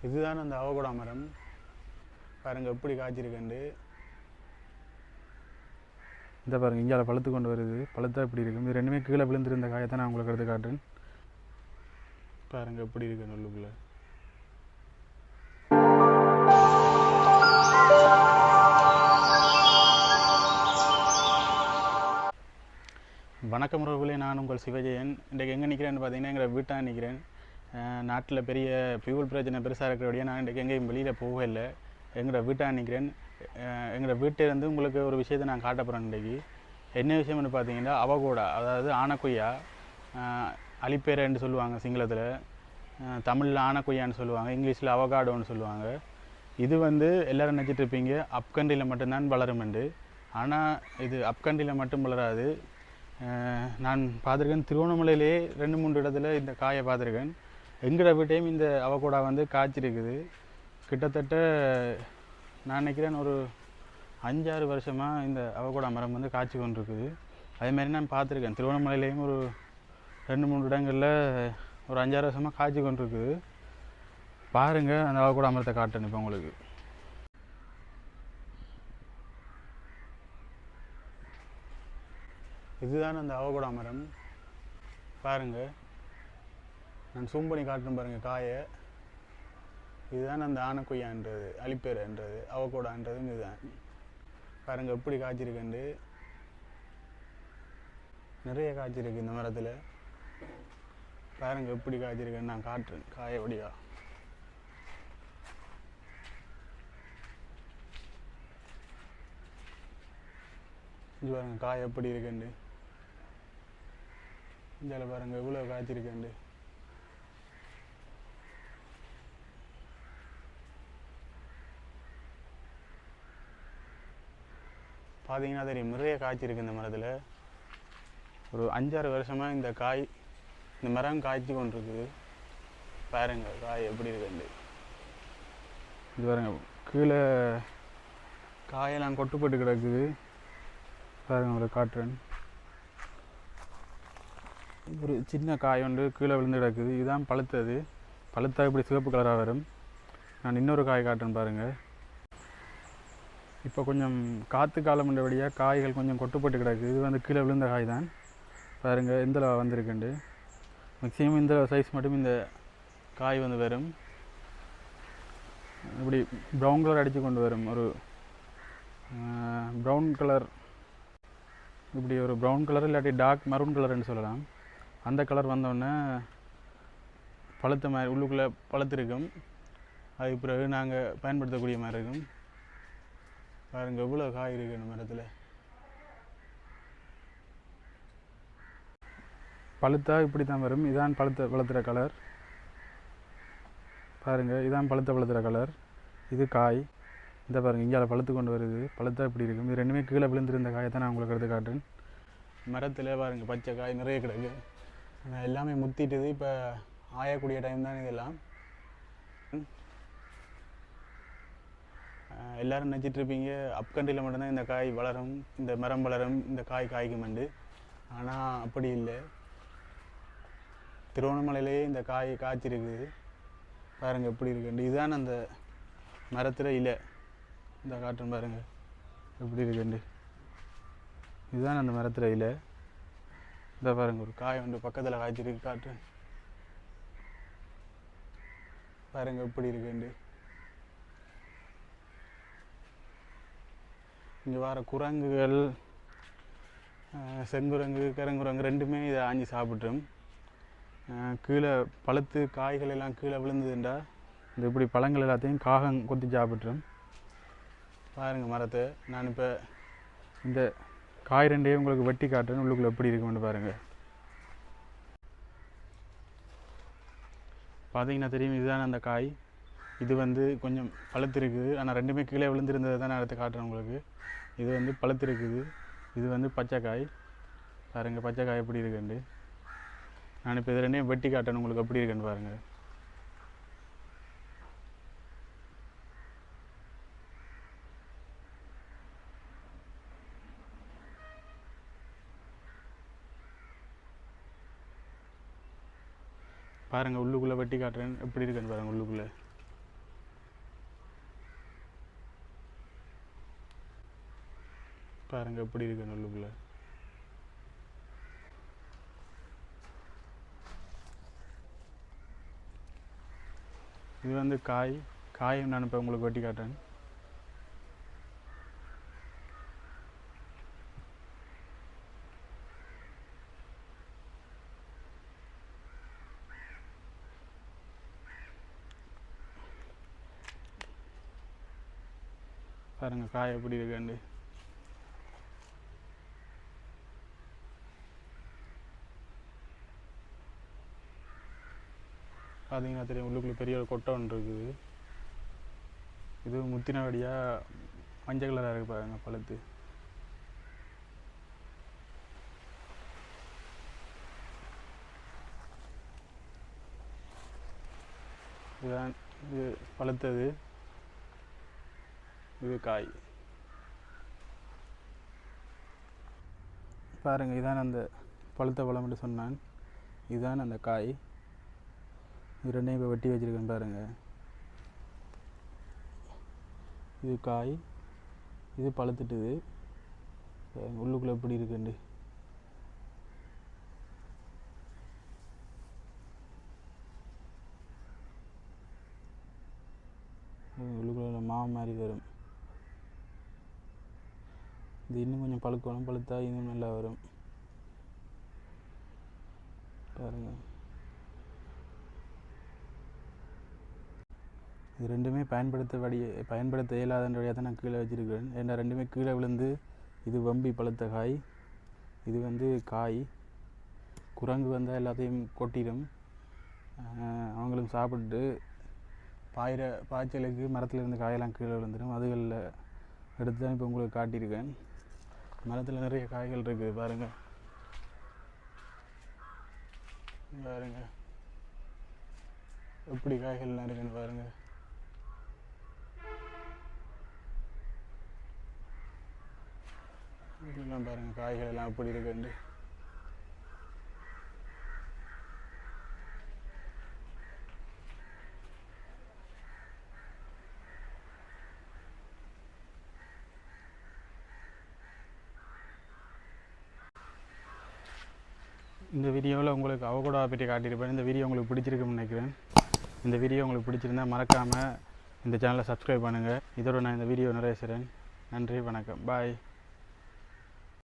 இதுதான் அந்த அவகோடா மரம். பாருங்கள் எப்படி காய்ச்சிருக்கண்டு. இந்த பாருங்கள் இங்கே பழுத்து கொண்டு வருது. பழுத்தா எப்படி இருக்கும். இது ரெண்டுமே கீழே விழுந்திருந்த காயத்தை நான் உங்களுக்கு எடுத்து காட்டுறேன். பாருங்கள் எப்படி இருக்கு உள்ளுக்குள்ளே. வணக்கம் உறவுகளே, நான் உங்கள் சிவஜெயன். இன்றைக்கு எங்கே நிற்கிறேன்னு பார்த்தீங்கன்னா எங்களை வீட்டாக நிற்கிறேன். நாட்டில் பெரிய ஃபியூல் பிரச்சனை பெருசாக இருக்கிறபடியே நான் இன்றைக்கு எங்கேயும் வெளியில் போகலை. எங்களோட வீட்டாக நிற்கிறேன். எங்களோட வீட்டிலேருந்து உங்களுக்கு ஒரு விஷயத்தை நான் காட்ட போகிறேன். இன்றைக்கி என்ன விஷயம்னு பார்த்தீங்கன்னா அவகோடா, அதாவது ஆனக்கொய்யா. அலிப்பேரைன்னு சொல்லுவாங்க சிங்களத்தில், தமிழில் ஆனக்கொய்யான்னு சொல்லுவாங்க, இங்கிலீஷில் அவகாடோன்னு சொல்லுவாங்க. இது எல்லோரும் நினச்சிட்டு இருப்பீங்க அப்கண்ட்ரியில் மட்டும்தான் வளருமெண்டு. ஆனால் இது அப்கண்ட்ரியில் மட்டும் வளராது. நான் பார்த்துருக்கேன், திருவண்ணாமலையிலே 2-3 இடத்துல இந்த காயை பார்த்துருக்கேன். எங்களோட வீட்டையும் இந்த அவகோடா காய்ச்சிருக்குது. கிட்டத்தட்ட நான் நினைக்கிறேன் ஒரு 5-6 வருஷமாக இந்த அவகோடா மரம் காய்ச்சி கொண்டிருக்குது. அதேமாதிரி நான் பார்த்துருக்கேன் திருவண்ணாமலையிலேயும் ஒரு 2-3 இடங்களில் ஒரு 5-6 வருஷமாக காய்ச்சி கொண்டிருக்குது. பாருங்கள் அந்த அவகோடா மரத்தை காட்டணும் இப்போ உங்களுக்கு. இதுதான் அந்த அவகோடா மரம். பாருங்கள், நான் ஜூம் பண்ணி காட்டுறேன் பாருங்கள் காயை. இதுதான் அந்த ஆனக்கொய்யான்றது, அலிப்பேரைன்றது, அவகோடான்றதும் இதுதான். பாருங்கள் எப்படி காய்ச்சிருக்குண்டு. நிறைய காய்ச்சிருக்கு இந்த மரத்தில். பாருங்கள் எப்படி காய்ச்சிருக்குன்னு நான் காட்டுறேன் காயை வடிவா. இது பாருங்கள் காய் எப்படி இருக்குண்டு. இதில் பாருங்கள் எவ்வளோ காய்ச்சிருக்குண்டு. பார்த்தீங்கன்னா தெரியும், நிறைய காய்ச்சிருக்கு இந்த மரத்தில். ஒரு 5-6 வருஷமாக இந்த மரம் காய்ச்சி கொண்டிருக்குது. பாருங்கள் காய் எப்படி இருக்குண்டு. இது பாருங்கள் கீழே காயெல்லாம் கொட்டுப்பட்டு கிடக்குது. பாருங்கள் உங்களுக்கு காட்டுறேன். ஒரு சின்ன காய் கீழே விழுந்து கிடக்குது. இதுதான் பழுத்தது. பழுத்தா இப்படி சிவப்பு கலராக வரும். நான் இன்னொரு காய் காட்டுறேன் பாருங்கள். இப்போ கொஞ்சம் காற்று காலம் உள்ளபடியாக காய்கள் கொஞ்சம் கொட்டுப்பட்டு கிடக்குது. இது கீழே விழுந்த காய் தான். பாருங்கள் எந்த வந்திருக்குண்டு. மேக்ஸிமம் இந்த சைஸ் மட்டும் இந்த காய் வரும். இப்படி ப்ரௌன் கலர் அடித்து கொண்டு வரும். ஒரு ப்ரௌன் கலர், இப்படி ஒரு ப்ரௌன் கலர் இல்லாட்டி டார்க் மரூன் கலர்னு சொல்லலாம். அந்த கலர் வந்தோடனே பழுத்த மாதிரி உள்ளுக்குள்ளே பழுத்திருக்கும். அதுக்கு பிறகு நாங்கள் பயன்படுத்தக்கூடிய மாதிரி இருக்கும். பாருங்கள் எவ்வளோ காய் இருக்குது இந்த மரத்தில். பழுத்தா இப்படி தான் வரும். இதான் பழுத்துற கலர். பாருங்கள் இதான் பழுத்துற கலர். இது காய். இந்த பாருங்கள் இங்கே பழுத்து கொண்டு வருது. பழுத்தா இப்படி இருக்கும். இது ரெண்டுமே கீழே விழுந்திருந்த காயை தான் நான் உங்களுக்கு எடுத்து காட்டுறேன். மரத்தில் பாருங்கள் பச்சை காய் நிறைய கிடக்கு. எல்லாமே முத்திட்டுது. இப்போ ஆயக்கூடிய டைம் தான் இதெல்லாம். எல்லோரும் நினச்சிட்ருப்பீங்க அப்கண்ட்ரியில் மட்டும்தான் இந்த காய் வளரும், இந்த மரம் வளரும், இந்த காய் காய்க்குமெண்டு. ஆனால் அப்படி இல்லை. திருவண்ணாமலையிலேயே இந்த காய் காய்ச்சிருக்குது. பாருங்கள் எப்படி இருக்குண்டு. இதுதான் அந்த மரத்தில் இலை. இந்த காட்டுன்னு பாருங்கள் எப்படி இருக்குண்டு. இதுதான் அந்த மரத்தில் இலை. இந்த பாருங்கள் ஒரு காய் பக்கத்தில் காய்ச்சிருக்கு காட்டுறேன். பாருங்கள் எப்படி இருக்குண்டு. இங்கே வர குரங்குகள், செங்குரங்கு, கருங்குரங்கு ரெண்டுமே இதை ஆஞ்சி சாப்பிட்ரும். கீழே பழுத்து காய்கள் எல்லாம் கீழே விழுந்ததுண்டா இந்த இப்படி பழங்கள் எல்லாத்தையும் காகம் கொத்தி சாப்பிட்ரும். பாருங்கள் மரத்தை. நான் இப்போ இந்த காய் ரெண்டையும் உங்களுக்கு வெட்டி காட்டுறேன். உள்ளுக்குள்ளே எப்படி இருக்குன்னு பாருங்கள். பார்த்தீங்கன்னா தெரியும், இதுதான் அந்த காய். இது கொஞ்சம் பழுத்திருக்குது. ஆனால் ரெண்டுமே கீழே விழுந்திருந்ததை தான் நான் எடுத்து காட்டுறேன் உங்களுக்கு. இது பழுத்திருக்குது. இது பச்சை காய். பாருங்கள் பச்சை காய் எப்படி இருக்குண்டு. நான் இப்போ இது ரெண்டையும் வெட்டி காட்டணும் உங்களுக்கு எப்படி இருக்குன்னு பாருங்கள். பாருங்கள் உள்ளுக்குள்ளே வெட்டி காட்டுறேன் எப்படி இருக்குன்னு பாருங்கள் உள்ளுக்குள்ளே. பாருங்கள் எப்படி இருக்கு உள்ளுக்குள்ளே. இது வந்து காயும் நான் இப்போ உங்களுக்கு வெட்டி காட்டுறேன். பாருங்கள் காய் எப்படி இருக்குண்டு. பார்த்தீங்கன்னா தெரியும் உள்ளுக்குள்ளே பெரிய ஒரு கொட்டை ஒன்று இருக்குது. இது முத்தினபடியாக மஞ்சள் கலராக இருக்குது பாருங்கள் பழுத்து. இதுதான் இது பழுத்தது. இது காய் பாருங்கள். இதான் அந்த பழுத்த பழம் என்று சொன்னான். இதுதான் அந்த காய். இது ரெண்டையும் இப்போ வெட்டி வச்சுருக்கேன் பாருங்கள். இது காய், இது பழுத்துட்டுது. உள்ளுக்குள்ளே எப்படி இருக்குண்டு. உள்ளுக்குள்ள மாவு மாதிரி வரும். இது இன்னும் கொஞ்சம் பழுக்கணும். பழுத்தா இன்னும் நல்லா வரும் பாருங்கள். இது ரெண்டுமே பயன்படுத்த இயலாதன்றபடியாக தான் நான் கீழே வச்சுருக்கிறேன். ஏன்னா ரெண்டுமே கீழே விழுந்து இது வம்பி பழுத்த காய். இது வந்து காய். குரங்கு வந்தால் எல்லாத்தையும் கொட்டிடும். அவங்களும் சாப்பிட்டு பாய்ச்சலுக்கு மரத்தில் இருந்து காயெல்லாம் கீழே விழுந்துடும். அதுகளில் எடுத்து தான் இப்போ உங்களுக்கு காட்டியிருக்கேன். மரத்தில் நிறைய காய்கள் இருக்குது பாருங்கள். பாருங்கள் எப்படி காய்கள்லாம் இருக்குன்னு பாருங்கள். இப்படிலாம் பாருங்கள் காய்கள் எல்லாம் எப்படி இருக்குண்டு. இந்த வீடியோவில் உங்களுக்கு அவகோடா பற்றி காட்டியிருப்பேன். இந்த வீடியோ உங்களுக்கு பிடிச்சிருக்குன்னு நினைக்கிறேன். இந்த வீடியோ உங்களுக்கு பிடிச்சிருந்தால் மறக்காமல் இந்த சேனலை சப்ஸ்கிரைப் பண்ணுங்கள். இதோட நான் இந்த வீடியோ நிறைய செய்கிறேன். நன்றி, வணக்கம், பாய்.